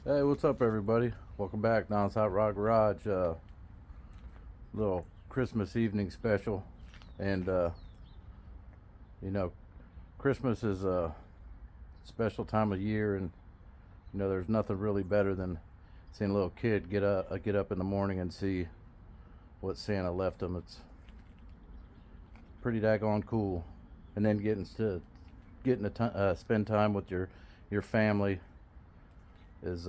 Hey, what's up, everybody? Welcome back, Don's Hot Rod Garage. Little Christmas evening special, and you know, Christmas is a special time of year, and there's nothing really better than seeing a little kid get up in the morning and see what Santa left them. It's pretty daggone cool, and then getting to spend time with your family is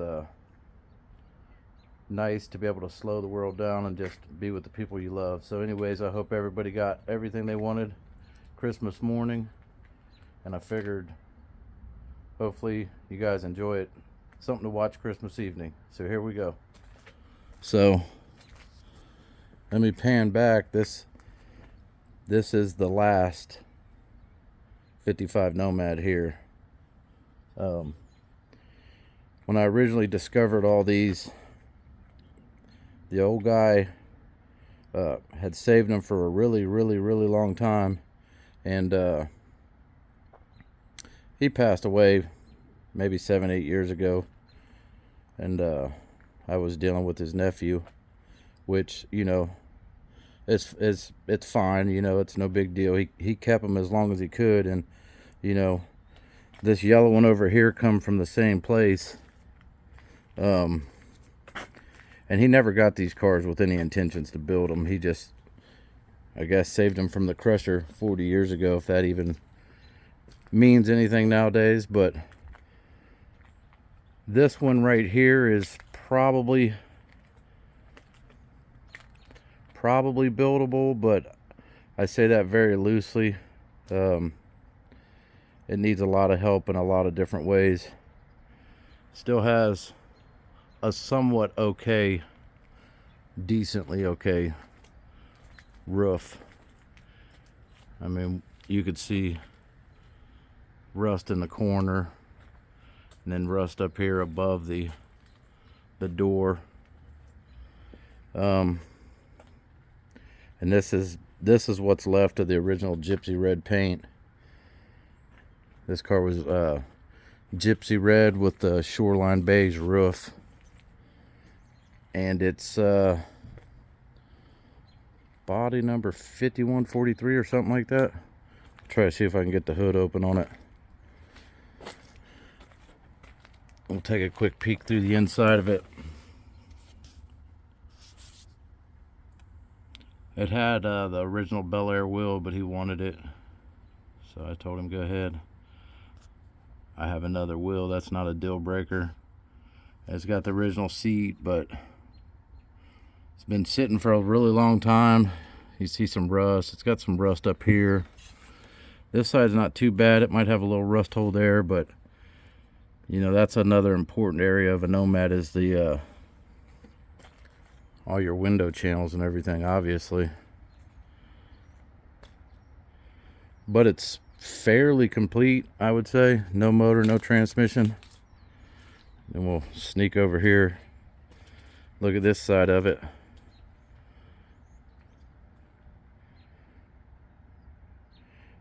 nice to be able to slow the world down and just be with the people you love. So anyways, I hope everybody got everything they wanted Christmas morning, and I figured hopefully you guys enjoy it. Something to watch Christmas evening. So here we go. So let me pan back. This is the last 55 Nomad here. When I originally discovered all these, the old guy had saved them for a really, really, really long time, and he passed away maybe 7, 8 years ago, and I was dealing with his nephew, which it's fine, it's no big deal. He kept them as long as he could, and this yellow one over here come from the same place. And he never got these cars with any intentions to build them. He just, I guess, saved them from the crusher 40 years ago, if that even means anything nowadays. But this one right here is probably buildable, but I say that very loosely. It needs a lot of help in a lot of different ways. Still has a somewhat okay, decently okay roof. I mean, you could see rust in the corner, and then rust up here above the door. And this is what's left of the original gypsy red paint. This car was gypsy red with the shoreline beige roof, and it's body number 5143 or something like that. I'll try to see if I can get the hood open on it. We'll take a quick peek through the inside of it. It had the original Bel Air wheel, but he wanted it, so I told him go ahead. I have another wheel. That's not a deal breaker. It's got the original seat, but it's been sitting for a really long time. You see some rust. It's got some rust up here. This side's not too bad. It might have a little rust hole there, but that's another important area of a Nomad is the all your window channels and everything, obviously. But it's fairly complete, I would say. No motor, no transmission. Then we'll sneak over here. Look at this side of it.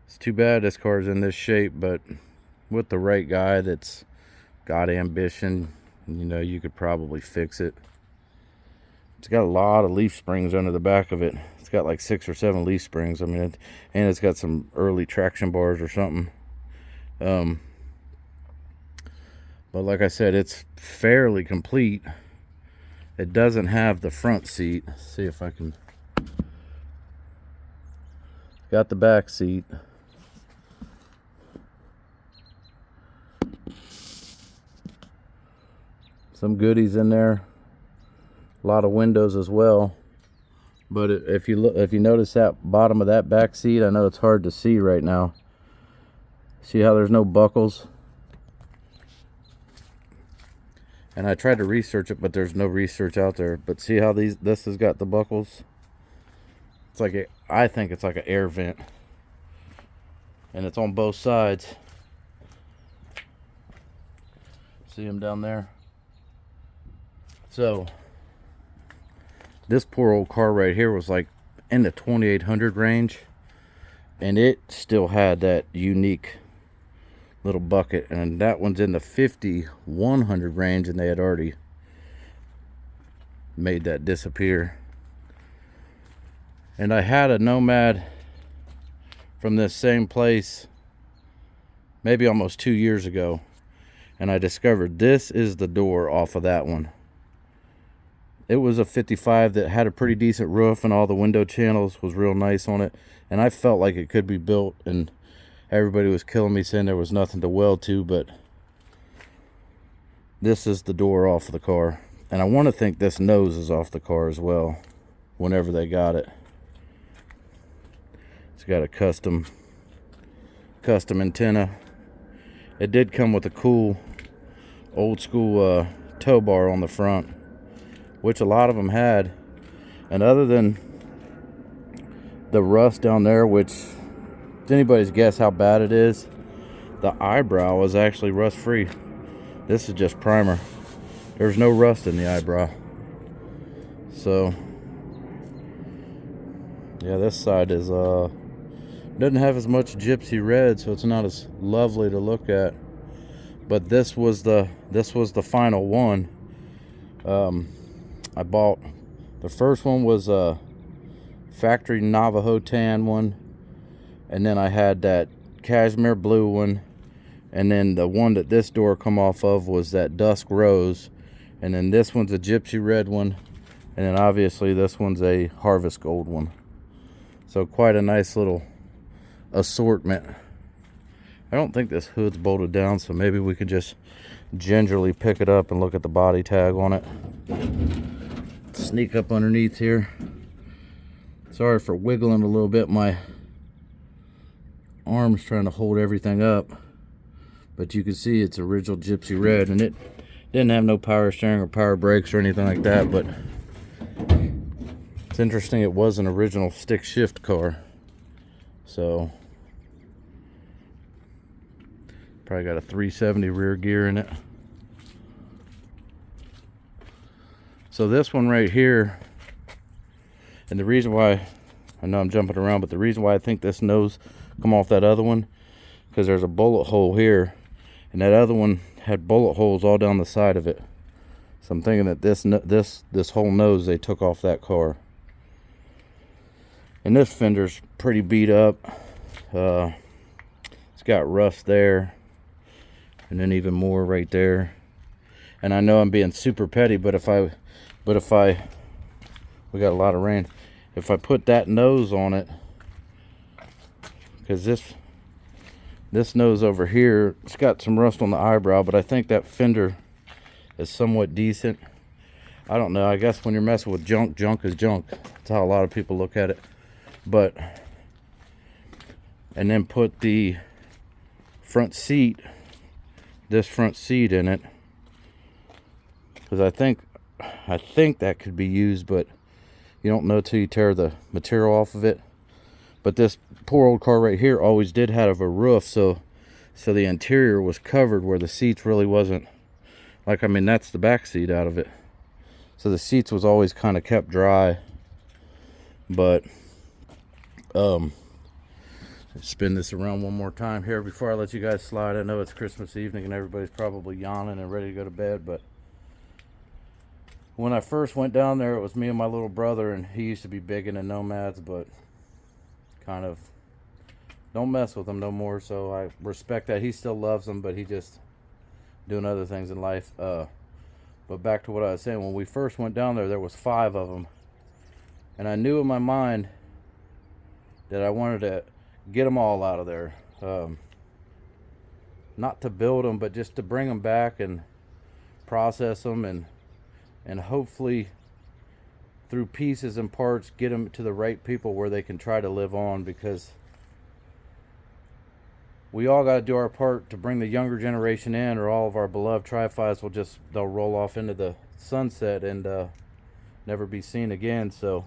It's too bad this car's in this shape, but with the right guy that's got ambition, you could probably fix it. It's got a lot of leaf springs under the back of it. It's got like 6 or 7 leaf springs. I mean, and it's got some early traction bars or something. But like I said, it's fairly complete. It doesn't have the front seat. Let's see if I can. Got the back seat. Some goodies in there. A lot of windows as well. But if you notice that bottom of that back seat, I know it's hard to see right now. See how there's no buckles? And I tried to research it, but there's no research out there. But see how this has got the buckles? It's like I think it's like an air vent. And it's on both sides. See them down there? So this poor old car right here was like in the 2800 range, and it still had that unique little bucket, and that one's in the 50-100 range, and they had already made that disappear. And I had a Nomad from this same place maybe almost 2 years ago, and I discovered this is the door off of that one. It was a 55 that had a pretty decent roof, and all the window channels was real nice on it, and I felt like it could be built, and everybody was killing me saying there was nothing to weld to, but this is the door off of the car. And I want to think this nose is off the car as well, whenever they got it. It's got a custom antenna. It did come with a cool old school tow bar on the front, which a lot of them had. And other than the rust down there, which it's anybody's guess how bad it is, the eyebrow is actually rust free. This is just primer. There's no rust in the eyebrow. So yeah, this side is doesn't have as much gypsy red, so it's not as lovely to look at. But this was the final one. I bought, the first one was a factory Navajo tan one, and then I had that cashmere blue one, and then the one that this door come off of was that dusk rose, and then this one's a gypsy red one, and then obviously this one's a harvest gold one. So quite a nice little assortment. I don't think this hood's bolted down, so maybe we could just gingerly pick it up and look at the body tag on it. Sneak up underneath here. Sorry for wiggling a little bit. My arm's trying to hold everything up, but you can see it's original gypsy red, and it didn't have no power steering or power brakes or anything like that. But it's interesting, it was an original stick shift car, so probably got a 370 rear gear in it. So this one right here, and the reason why, I know I'm jumping around, but the reason why I think this nose come off that other one, because there's a bullet hole here, and that other one had bullet holes all down the side of it. So I'm thinking that this whole nose they took off that car. And this fender's pretty beat up. It's got rust there, and then even more right there. And I know I'm being super petty, but if I we got a lot of rain, if I put that nose on it, because this nose over here, it's got some rust on the eyebrow, but I think that fender is somewhat decent. I don't know, I guess when you're messing with junk, junk is junk. That's how a lot of people look at it. But, and then put the front seat, this front seat in it, because I think that could be used, but you don't know till you tear the material off of it. But this poor old car right here always did have a roof, so the interior was covered where the seats really wasn't. Like, I mean, that's the back seat out of it, so the seats was always kind of kept dry. But spin this around one more time here before I let you guys slide. I know it's Christmas evening and everybody's probably yawning and ready to go to bed, but when I first went down there, it was me and my little brother, and he used to be big into Nomads, but kind of don't mess with him no more, so I respect that. He still loves them, but he just doing other things in life. But back to what I was saying, when we first went down there was 5 of them, and I knew in my mind that I wanted to get them all out of there, not to build them, but just to bring them back and process them, and hopefully through pieces and parts get them to the right people where they can try to live on, because we all got to do our part to bring the younger generation in, or all of our beloved tri-fis they'll roll off into the sunset and never be seen again. So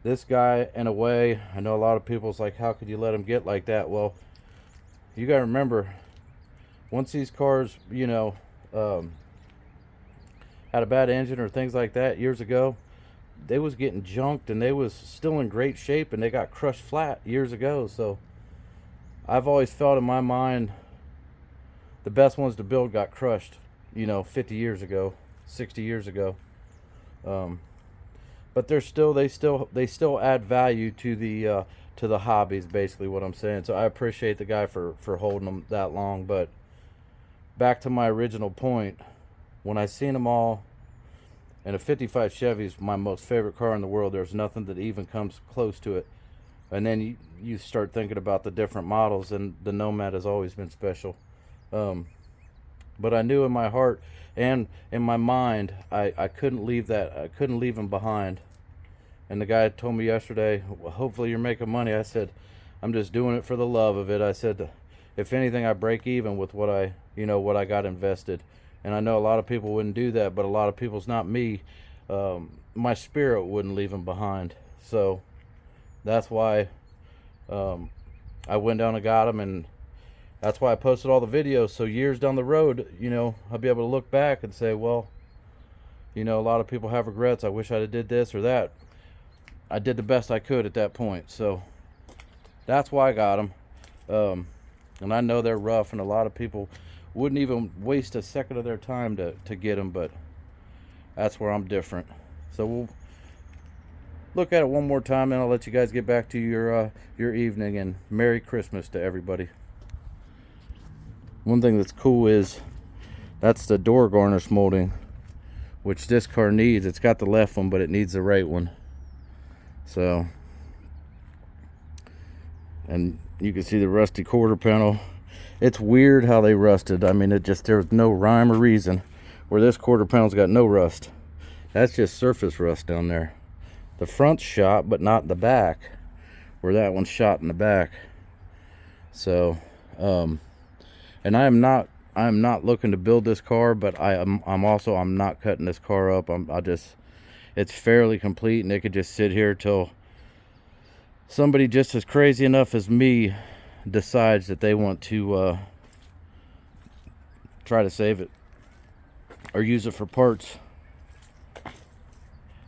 this guy, in a way, I know a lot of people's like, how could you let him get like that? Well, you got to remember, once these cars, you know, had a bad engine or things like that years ago, they was getting junked, and they was still in great shape, and they got crushed flat years ago. So I've always felt in my mind the best ones to build got crushed, you know, 50 years ago, 60 years ago. But they still add value to the hobby is basically what I'm saying. So I appreciate the guy for holding them that long. But back to my original point, when I seen them all, and a 55 Chevy is my most favorite car in the world. There's nothing that even comes close to it. And then you start thinking about the different models, and the Nomad has always been special. But I knew in my heart and in my mind, I couldn't leave that. I couldn't leave him behind. And the guy told me yesterday, well, hopefully you're making money. I said, I'm just doing it for the love of it. I said, if anything, I break even with what I got invested. And I know a lot of people wouldn't do that, but a lot of people's not me. My spirit wouldn't leave him behind. So that's why I went down and got him, and that's why I posted all the videos. So years down the road, I'll be able to look back and say, well, a lot of people have regrets. I wish I'd have did this or that. I did the best I could at that point. So that's why I got them. And I know they're rough, and a lot of people wouldn't even waste a second of their time to get them, but that's where I'm different. So we'll look at it one more time, and I'll let you guys get back to your evening, and Merry Christmas to everybody. One thing that's cool is that's the door garnish molding, which this car needs. It's got the left one, but it needs the right one. So, and you can see the rusty quarter panel. It's weird how they rusted. I mean, there's no rhyme or reason. Where this quarter panel's got no rust. That's just surface rust down there. The front's shot, but not the back. Where that one's shot in the back. So, and I'm not looking to build this car, but I'm not cutting this car up. It's fairly complete, and it could just sit here till somebody just as crazy enough as me decides that they want to try to save it or use it for parts.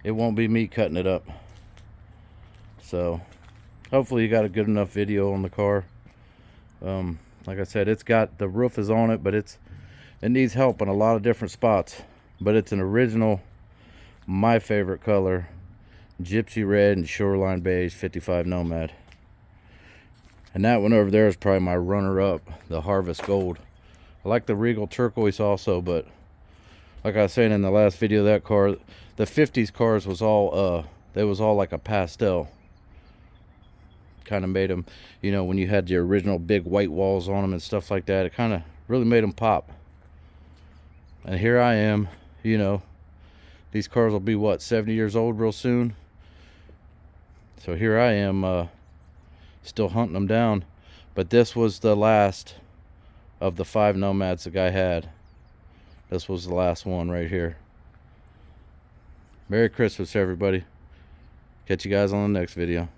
It won't be me cutting it up. So hopefully you got a good enough video on the car. Like I said, the roof is on it, but it needs help in a lot of different spots. But it's an original, my favorite color, gypsy red and shoreline beige 55 Nomad. And that one over there is probably my runner-up, the Harvest Gold. I like the Regal Turquoise also, but like I was saying in the last video, that car, the 50s cars was all like a pastel. Kind of made them, when you had the original big white walls on them and stuff like that, it kind of really made them pop. And here I am, these cars will be what, 70 years old real soon. So here I am, still hunting them down. But this was the last of the 5 Nomads the guy had. This was the last one right here. Merry Christmas, everybody. Catch you guys on the next video.